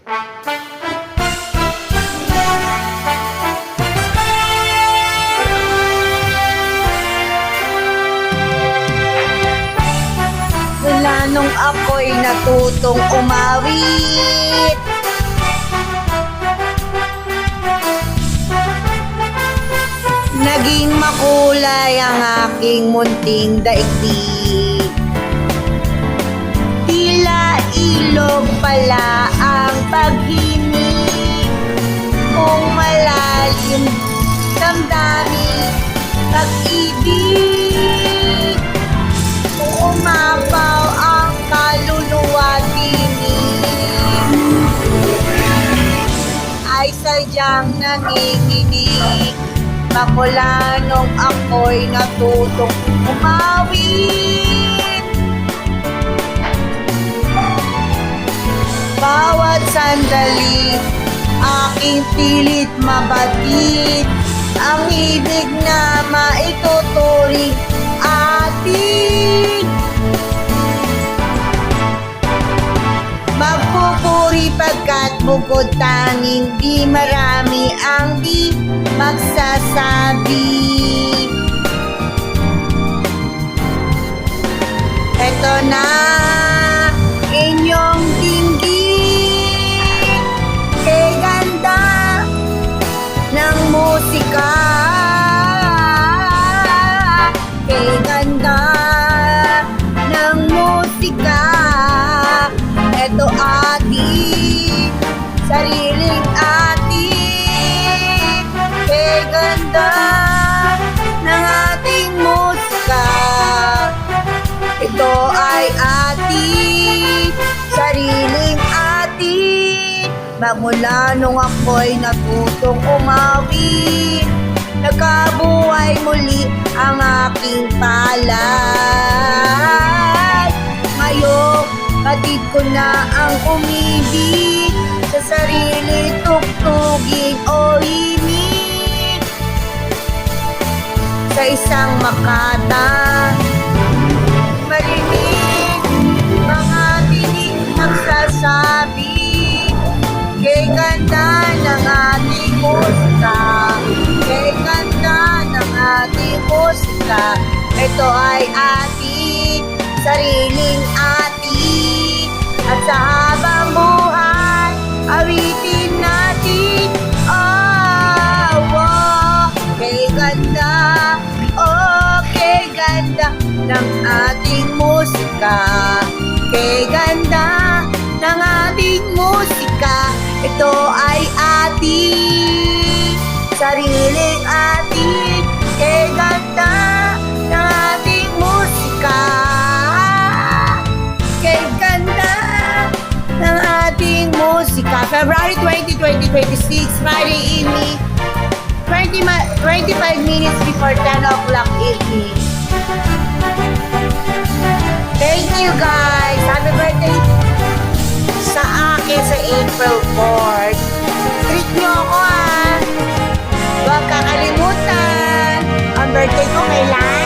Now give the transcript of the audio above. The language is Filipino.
Mula nung ako'y natutong umawit, naging makulay ang aking munting daigdig. Tila ilog pala ang pag-ibig, kung malalim damdamin pag-ibig, kung umapaw ang kaluluwa tinig, ay sadyang nanginginig. Magmula nung ako'y natutong umawit, bawat sandali aking pilit mabatid ang ibig na maituturing atin. Magpupuri pagkat bukod tanging di marami ang di magsasabi. Eto na inyong dinggin, kay ganda ng musika, kay ganda ng musika. Eto ating sariling ating, kay ganda ng ating musika. Ito ay ating sariling ating. Magmula nung ako'y natutong umawit, nagkabuhay muli ang aking palad. Ngayon, batid ko na ang umibig sa sarili, tugtugin o himig sa isang makata. Marinig mga tinig nagsasabi, kay ganda ng ating musika, kay ganda ng ating musika. Ito ay ating sariling ating, at sa habang buhay awitin natin. Oh, oh, kay ganda, oh, kay ganda ng ating musika, kay ganda ng ating musika. Ito ay ating sariling ating, kay ganda ng ating musika, kay ganda ng ating musika. February 20, 2026, Friday evening, 25 minutes before 10 o'clock evening. Thank you guys. Happy birthday sa akin sa April 4th. Treat nyo ako ha. Huwag kakalimutan. Ang birthday ko kailan?